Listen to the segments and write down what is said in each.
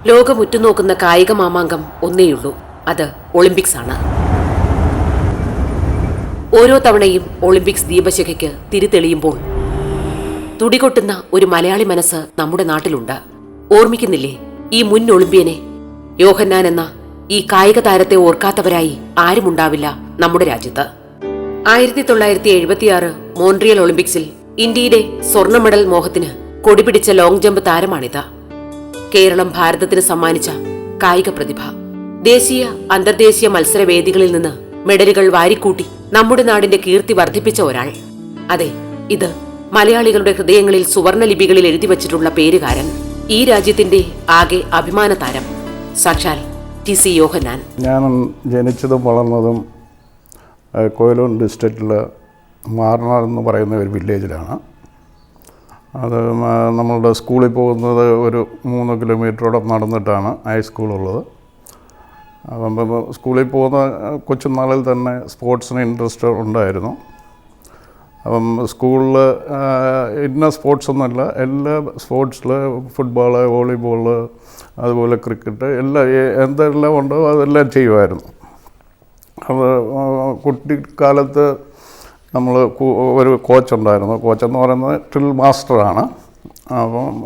ലോകം ഉറ്റുനോക്കുന്ന കായിക മാമാങ്കം ഒന്നേയുള്ളൂ, അത് ഒളിമ്പിക്സ് ആണ്. ഓരോ തവണയും ഒളിമ്പിക്സ് ദീപശിഖയ്ക്ക് തിരിതെളിയുമ്പോൾ തുടികൊട്ടുന്ന ഒരു മലയാളി മനസ്സ് നമ്മുടെ നാട്ടിലുണ്ട്. ഓർമ്മിക്കുന്നില്ലേ ഈ മുൻ ഒളിമ്പ്യനെ? യോഹന്നാൻ എന്ന ഈ കായിക താരത്തെ ഓർക്കാത്തവരായി ആരുമുണ്ടാവില്ല നമ്മുടെ രാജ്യത്ത്. 1976 മോൺട്രിയൽ ഒളിമ്പിക്സിൽ ഇന്ത്യയുടെ സ്വർണ്ണ മെഡൽ മോഹത്തിന് കൊടിപിടിച്ച ലോങ് ജമ്പ് താരമാണിത്. കേരളം ഭാരതത്തിന് സമ്മാനിച്ച കായിക പ്രതിഭ. ദേശീയ അന്തർദേശീയ മത്സരവേദികളിൽ നിന്ന് മെഡലുകൾ വാരിക്കൂട്ടി നമ്മുടെ നാടിന്റെ കീർത്തി വർദ്ധിപ്പിച്ച ഒരാൾ. അതെ, ഇത് മലയാളികളുടെ ഹൃദയങ്ങളിൽ സുവർണ ലിപികളിൽ എഴുതി വച്ചിട്ടുള്ള പേരുകാരൻ, ഈ രാജ്യത്തിന്റെ ആകെ അഭിമാന താരം, സാക്ഷാൽ TC യോഹന്നാൻ. ഞാൻ ജനിച്ചതും വളർന്നതും കൊയിലോൺ ഡിസ്ട്രിക്റ്റിലെ മാറനാട് എന്ന് പറയുന്ന ഒരു വില്ലേജിലാണ്. അത് നമ്മളുടെ സ്കൂളിൽ പോകുന്നത് ഒരു 3 കിലോമീറ്ററോളം നടന്നിട്ടാണ് ഹൈസ്കൂളുള്ളത്. അപ്പം സ്കൂളിൽ പോകുന്ന കൊച്ചുനാളിൽ തന്നെ സ്പോർട്സിന് ഇൻട്രസ്റ്റ് ഉണ്ടായിരുന്നു. അപ്പം സ്കൂളിൽ ഇന്ന സ്പോർട്സൊന്നുമല്ല, എല്ലാ സ്പോർട്സിൽ ഫുട്ബോള്, വോളിബോള്, അതുപോലെ ക്രിക്കറ്റ്, എന്തെല്ലാം ഉണ്ടോ അതെല്ലാം ചെയ്യുമായിരുന്നു. അപ്പോൾ കുട്ടിക്കാലത്ത് നമ്മൾ ഒരു കോച്ചുണ്ടായിരുന്നു. കോച്ചെന്ന് പറയുന്നത് ഡ്രിൽ മാസ്റ്ററാണ്. അപ്പം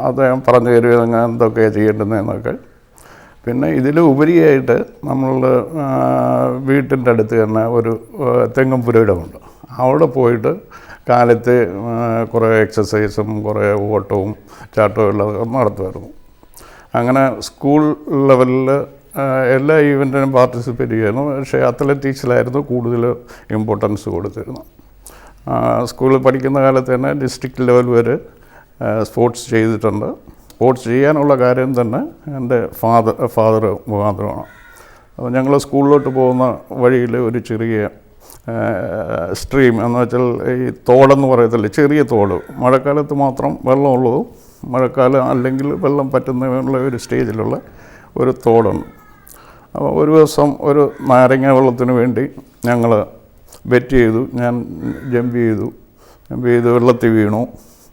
അദ്ദേഹം പറഞ്ഞു തരുമെന്ന് എന്തൊക്കെയാണ് ചെയ്യേണ്ടതെന്നൊക്കെ. പിന്നെ ഇതിലുപരിയായിട്ട് നമ്മളുടെ വീട്ടിൻ്റെ അടുത്ത് തന്നെ ഒരു തെങ്ങും പുരയിടമുണ്ട്. അവിടെ പോയിട്ട് കാലത്ത് കുറേ എക്സസൈസും കുറേ ഓട്ടവും ചാട്ടവും എല്ലാം നടത്തുമായിരുന്നു. അങ്ങനെ സ്കൂൾ ലെവലിൽ എല്ലാ ഈവൻറ്റിനും പാർട്ടിസിപ്പേറ്റ് ചെയ്യുമായിരുന്നു. പക്ഷേ അത്ലറ്റിക്സിലായിരുന്നു കൂടുതൽ ഇമ്പോർട്ടൻസ് കൊടുത്തിരുന്നത്. സ്കൂളിൽ പഠിക്കുന്ന കാലത്ത് തന്നെ ഡിസ്ട്രിക്ട് ലെവൽ വരെ സ്പോർട്സ് ചെയ്തിട്ടുണ്ട്. സ്പോർട്സ് ചെയ്യാനുള്ള കാര്യം തന്നെ എൻ്റെ ഫാദർ മുഖാന്തരമാണ്. അപ്പോൾ ഞങ്ങൾ സ്കൂളിലോട്ട് പോകുന്ന വഴിയിൽ ഒരു ചെറിയ സ്ട്രീം എന്ന് വെച്ചാൽ ഈ തോടെന്ന് പറയത്തില്ല, ചെറിയ തോട്, മഴക്കാലത്ത് മാത്രം വെള്ളമുള്ളതും മഴക്കാലം അല്ലെങ്കിൽ വെള്ളം പറ്റുന്ന ഒരു സ്റ്റേജിലുള്ള ഒരു തോടുണ്ട്. അപ്പോൾ ഒരു ദിവസം ഒരു നാരങ്ങ വെള്ളത്തിന് വേണ്ടി ഞങ്ങൾ ബെറ്റ് ചെയ്തു. ഞാൻ ജമ്പ് ചെയ്തു വെള്ളത്തിൽ വീണു.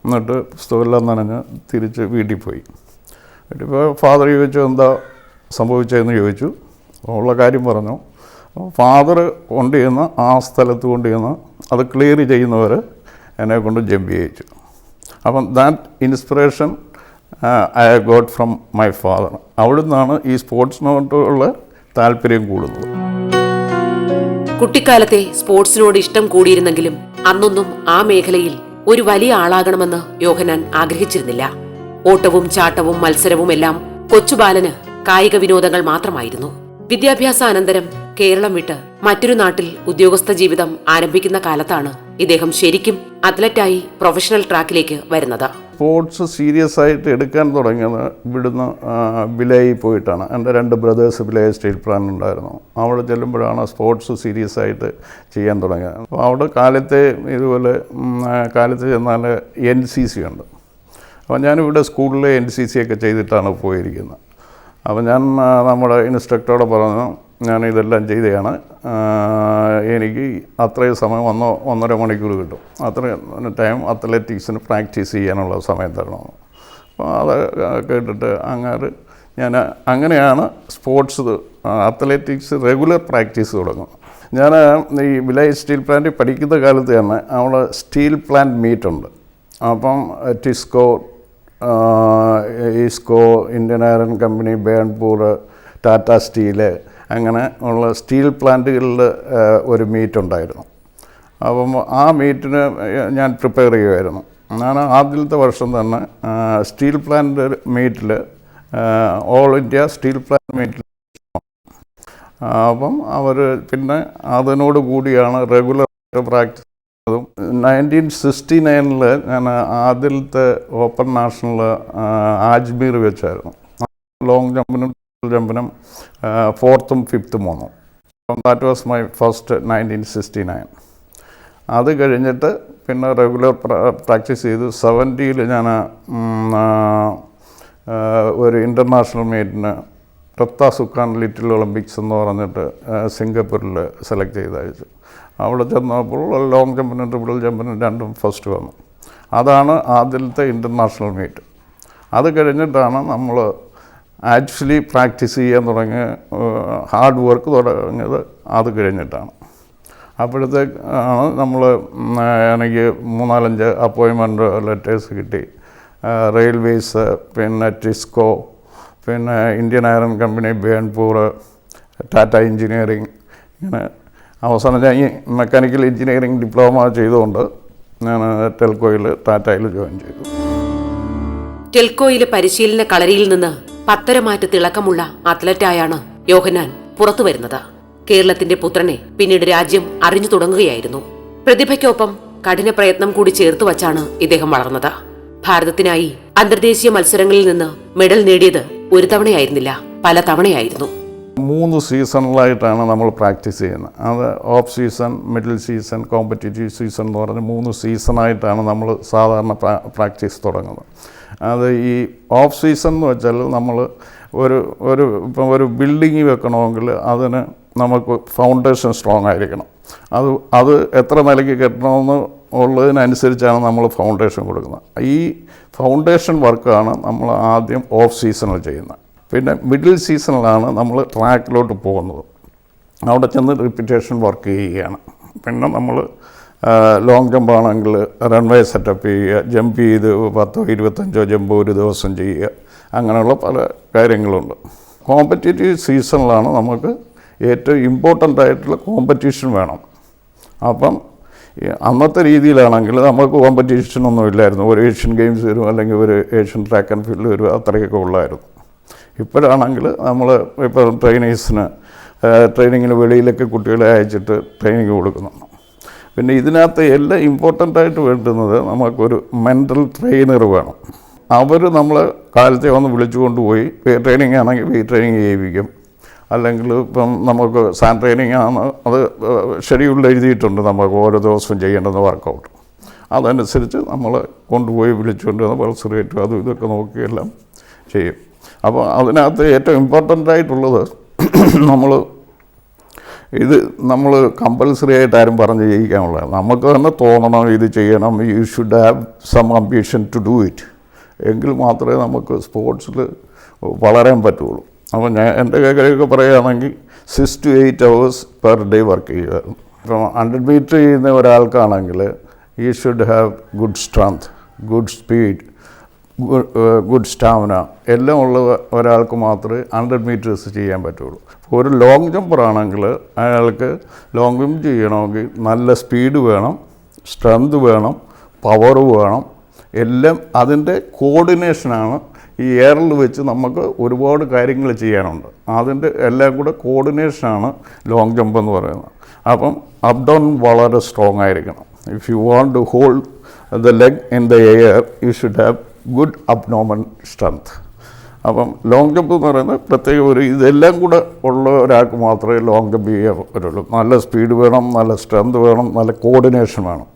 എന്നിട്ട് പുസ്തകമെല്ലാം നനഞ്ഞ് തിരിച്ച് വീട്ടിൽ പോയി. ഇപ്പോൾ ഫാദർ ചോദിച്ചു എന്താ സംഭവിച്ചതെന്ന് ചോദിച്ചു. ഉള്ള കാര്യം പറഞ്ഞു. ഫാദർ കൊണ്ടുചെന്ന് ആ സ്ഥലത്ത് കൊണ്ടുചെന്ന് അത് ക്ലിയർ ചെയ്യുന്നവർ എന്നെ കൊണ്ട് ജമ്പ് ചെയ്യിച്ചു. അപ്പം that inspiration I got from my father. അവിടെ നിന്നാണ് ഈ സ്പോർട്സിനോട്ടുള്ള താല്പര്യം കൂടുന്നത്. കുട്ടിക്കാലത്തെ സ്പോർട്സിനോട് ഇഷ്ടം കൂടിയിരുന്നെങ്കിലും അന്നൊന്നും ആ മേഖലയിൽ ഒരു വലിയ ആളാകണമെന്ന് യോഹന്നാൻ ആഗ്രഹിച്ചിരുന്നില്ല. ഓട്ടവും ചാട്ടവും മത്സരവും എല്ലാം കൊച്ചുബാലന് കായിക വിനോദങ്ങൾ മാത്രമായിരുന്നു. വിദ്യാഭ്യാസാനന്തരം കേരളം വിട്ട് മറ്റൊരു നാട്ടിൽ ഉദ്യോഗസ്ഥ ജീവിതം ആരംഭിക്കുന്ന കാലത്താണ് ഇദ്ദേഹം ശരിക്കും അത്ലറ്റായി പ്രൊഫഷണൽ ട്രാക്കിലേക്ക് വരുന്നത്. സ്പോർട്സ് സീരിയസ് ആയിട്ട് എടുക്കാൻ തുടങ്ങിയത് ഇവിടുന്ന് ബിലായി പോയിട്ടാണ്. എൻ്റെ 2 ബ്രദേഴ്സ് ബിലായി സ്റ്റീൽ പ്ലാന്റ് ഉണ്ടായിരുന്നു. അവിടെ ചെല്ലുമ്പോഴാണ് സ്പോർട്സ് സീരിയസ് ആയിട്ട് ചെയ്യാൻ തുടങ്ങിയത്. അപ്പോൾ അവിടെ ഇതുപോലെ കാലത്ത് ചെന്നാൽ NCC ഉണ്ട്. അപ്പോൾ ഞാനിവിടെ സ്കൂളിൽ NCC ഒക്കെ ചെയ്തിട്ടാണ് പോയിരിക്കുന്നത്. അപ്പോൾ ഞാൻ നമ്മുടെ ഇൻസ്ട്രക്ടറോട് പറഞ്ഞു, ഞാൻ ഇതെല്ലാം ചെയ്തതാണ്, എനിക്ക് അത്രയും സമയം 1.5 മണിക്കൂർ കിട്ടും, അത്രയും ടൈം അത്ലറ്റിക്സിന് പ്രാക്ടീസ് ചെയ്യാനുള്ള സമയം തരണം. അപ്പോൾ അത് കേട്ടിട്ട് അങ്ങനെയാണ് സ്പോർട്സ് അത്ലറ്റിക്സ് റെഗുലർ പ്രാക്ടീസ് തുടങ്ങുന്നത്. ഞാൻ ഈ വില്ലേജ് സ്റ്റീൽ പ്ലാന്റിൽ പഠിക്കുന്ന കാലത്ത് തന്നെ അവിടെ സ്റ്റീൽ പ്ലാന്റ് മീറ്റ് ഉണ്ട്. അപ്പം TISCO, IISCO, Indian iron company, Burnpur, Tata steel, അങ്ങനെ ഉള്ള സ്റ്റീൽ പ്ലാന്റുകളിൽ ഒരു മീറ്റ് ഉണ്ടായിരുന്നു. അപ്പം ആ മീറ്റിന് ഞാൻ പ്രിപ്പയർ ചെയ്യുമായിരുന്നു. ഞാൻ ആദ്യത്തെ വർഷം തന്നെ സ്റ്റീൽ പ്ലാന്റ് മീറ്റിൽ, ഓൾ ഇന്ത്യ സ്റ്റീൽ പ്ലാന്റ് മീറ്റിൽ. അപ്പം അവർ പിന്നെ അതിനോട് കൂടിയാണ് റെഗുലർ പ്രാക്ടീസ്. 1969 ഞാൻ ആദ്യത്തെ ഓപ്പൺ നാഷണൽ അജ്മീർ വെച്ചായിരുന്നു. ലോങ് ജമ്പിനും 4th ഉം 5th ഉം വന്നു. That was my first 1969. അത് കഴിഞ്ഞിട്ട് പിന്നെ റെഗുലർ പ്രാക്ടീസ് ചെയ്തു. 70 ഞാൻ ഒരു ഇൻ്റർനാഷണൽ മീറ്റിന് റത്ത സുഖാൻ ലിറ്റിൽ ഒളിമ്പിക്സ് എന്ന് പറഞ്ഞിട്ട് സിംഗപ്പൂരിൽ സെലക്ട് ചെയ്തയച്ചു. അവിടെ ചെന്നപ്പോൾ ലോങ് ജമ്പിനും ട്രിപ്പിൾ ജമ്പിനും 2ഉം ഫസ്റ്റ് വന്നു. അതാണ് ആദ്യത്തെ ഇൻ്റർനാഷണൽ മീറ്റ്. അത് കഴിഞ്ഞിട്ടാണ് നമ്മൾ ആക്ച്വലി പ്രാക്ടീസ് ചെയ്യാൻ തുടങ്ങിയ ഹാർഡ് വർക്ക് തുടങ്ങിയത് അത് കഴിഞ്ഞിട്ടാണ്. അപ്പോഴത്തേക്ക് ആണ് നമ്മൾ എനിക്ക് 3-4 അപ്പോയിൻമെൻറ്റ് ലെറ്റേഴ്സ് കിട്ടി. റെയിൽവേസ്, പിന്നെ ടിസ്കോ, പിന്നെ Indian iron company, Burnpur, Tata engineering, ഇങ്ങനെ അവസാനം ഞാൻ ഈ മെക്കാനിക്കൽ എഞ്ചിനീയറിംഗ് ഡിപ്ലോമ ചെയ്തുകൊണ്ട് ഞാൻ ടെൽക്കോയിൽ ടാറ്റയിൽ ജോയിൻ ചെയ്തു. ടെൽക്കോയിലെ പരിശീലന കളരിയിൽ നിന്ന് പത്തരമാറ്റ് തിളക്കമുള്ള അത്ലറ്റായാണ് യോഹന്നാൻ പുറത്തു വരുന്നത്. കേരളത്തിന്റെ പുത്രനെ പിന്നീട് രാജ്യം അറിഞ്ഞു തുടങ്ങുകയായിരുന്നു. പ്രതിഭയ്ക്കൊപ്പം കഠിന പ്രയത്നം കൂടി ചേർത്ത് വച്ചാണ് ഇദ്ദേഹം വളർന്നത്. ഭാരതത്തിനായി അന്തർദേശീയ മത്സരങ്ങളിൽ നിന്ന് മെഡൽ നേടിയത് ഒരു തവണയായിരുന്നില്ല, പല തവണയായിരുന്നു. 3 സീസണിലായിട്ടാണ് നമ്മൾ പ്രാക്ടീസ് ചെയ്യുന്നത്. അത് off season, middle season, competitive season എന്ന് പറഞ്ഞ് 3 സീസണായിട്ടാണ് നമ്മൾ സാധാരണ പ്രാക്ടീസ് തുടങ്ങുന്നത്. അത് ഈ ഓഫ് സീസൺ എന്ന് വെച്ചാൽ നമ്മൾ ഇപ്പം ഒരു ബിൽഡിങ് വെക്കണമെങ്കിൽ അതിന് നമുക്ക് ഫൗണ്ടേഷൻ സ്ട്രോങ് ആയിരിക്കണം. അത് എത്ര നിലയ്ക്ക് കെട്ടണമെന്ന് ഉള്ളതിനനുസരിച്ചാണ് നമ്മൾ ഫൗണ്ടേഷൻ കൊടുക്കുന്നത്. ഈ ഫൗണ്ടേഷൻ വർക്കാണ് നമ്മൾ ആദ്യം ഓഫ് സീസണിൽ ചെയ്യുന്നത്. പിന്നെ മിഡിൽ സീസണിലാണ് നമ്മൾ ട്രാക്കിലോട്ട് പോകുന്നത്. അവിടെ ചെന്ന് റിപ്പീറ്റേഷൻ വർക്ക് ചെയ്യുകയാണ്. പിന്നെ നമ്മൾ ലോങ് ജമ്പ് ആണെങ്കിൽ റൺവേ സെറ്റപ്പ് ചെയ്യുക, ജമ്പ് ചെയ്ത് 10-25 ജമ്പ് ഒരു ദിവസം ചെയ്യുക, അങ്ങനെയുള്ള പല കാര്യങ്ങളുണ്ട്. കോമ്പറ്റീറ്റീവ് സീസണിലാണ് നമുക്ക് ഏറ്റവും ഇമ്പോർട്ടൻ്റ് ആയിട്ടുള്ള കോമ്പറ്റീഷൻ വേണം. അപ്പം അന്നത്തെ രീതിയിലാണെങ്കിൽ നമുക്ക് കോമ്പറ്റീഷനൊന്നും ഇല്ലായിരുന്നു. ഒരു ഏഷ്യൻ ഗെയിംസ് വരും, അല്ലെങ്കിൽ ഒരു ഏഷ്യൻ ട്രാക്ക് ആൻഡ് ഫീൽഡ് വരും, അത്രയൊക്കെ ഉള്ളായിരുന്നു. ഇപ്പോഴാണെങ്കിൽ നമ്മൾ ഇപ്പോൾ ട്രെയിനിങ്ങിന് വെളിയിലൊക്കെ കുട്ടികളെ അയച്ചിട്ട് ട്രെയിനിങ് കൊടുക്കുന്നുണ്ട്. പിന്നെ ഇതിനകത്ത് എല്ലാം ഇമ്പോർട്ടൻ്റായിട്ട് വേണ്ടുന്നത് നമുക്കൊരു മെൻ്റൽ ട്രെയിനർ വേണം. അവർ നമ്മൾ കാലത്തെ വന്ന് വിളിച്ചു കൊണ്ടുപോയി ട്രെയിനിങ് ആണെങ്കിൽ ട്രെയിനിങ് ചെയ്യിപ്പിക്കും. അല്ലെങ്കിൽ ഇപ്പം നമുക്ക് സാൻ ട്രെയിനിങ് ആണ്, അത് ഷെഡ്യൂളിൽ എഴുതിയിട്ടുണ്ട് നമുക്ക് ഓരോ ദിവസവും ചെയ്യേണ്ടുന്ന വർക്കൗട്ട്. അതനുസരിച്ച് നമ്മൾ കൊണ്ടുപോയി വിളിച്ചുകൊണ്ട് വന്ന് പൾസ് റേറ്റും അതും ഇതൊക്കെ നോക്കിയെല്ലാം ചെയ്യും. അപ്പോൾ അതിനകത്ത് ഏറ്റവും ഇമ്പോർട്ടൻ്റ് ആയിട്ടുള്ളത് നമ്മൾ കമ്പൽസറി ആയിട്ട് ആരും പറഞ്ഞ് ചെയ്യിക്കാനുള്ളതാണ്. നമുക്ക് തന്നെ തോന്നണം ഇത് ചെയ്യണം, you should have some ambition to do it. എങ്കിൽ മാത്രമേ നമുക്ക് സ്പോർട്സിൽ വളരാൻ പറ്റുള്ളൂ. അപ്പോൾ എൻ്റെ കാര്യമൊക്കെ പറയുകയാണെങ്കിൽ 6 to 8 hours per day work ചെയ്യുമായിരുന്നു. ഇപ്പം 100 മീറ്റർ ചെയ്യുന്ന ഒരാൾക്കാണെങ്കിൽ you should have good strength, good speed, good stamina എല്ലാം ഉള്ള ഒരാൾക്ക് മാത്രമേ 100 മീറ്റേഴ്സ് ചെയ്യാൻ പറ്റുള്ളൂ. ഒരു ലോങ് ജമ്പറാണെങ്കിൽ അയാൾക്ക് ലോങ് ജമ്പ് ചെയ്യണമെങ്കിൽ നല്ല സ്പീഡ് വേണം, സ്ട്രെങ്ത് വേണം, പവർ വേണം, എല്ലാം അതിൻ്റെ കോർഡിനേഷനാണ്. ഈ എയറിൽ വെച്ച് നമുക്ക് ഒരുപാട് കാര്യങ്ങൾ ചെയ്യാനുണ്ട്. അതിൻ്റെ എല്ലാം കൂടെ കോർഡിനേഷനാണ് ലോങ് ജമ്പ് എന്ന് പറയുന്നത്. അപ്പം അപ്പ് ഡൗൺ വളരെ സ്ട്രോങ് ആയിരിക്കണം. If you want to hold the leg in the air you should have good abdomen strength. അപ്പം ലോങ് ജമ്പ് എന്ന് പറയുന്നത് പ്രത്യേക ഇതെല്ലാം കൂടെ ഉള്ള ഒരാൾക്ക് മാത്രമേ ലോങ് ജമ്പ് ചെയ്യാൻ പറ്റുള്ളൂ. നല്ല സ്പീഡ് വേണം, നല്ല സ്ട്രെങ്ത് വേണം, നല്ല കോർഡിനേഷൻ വേണം.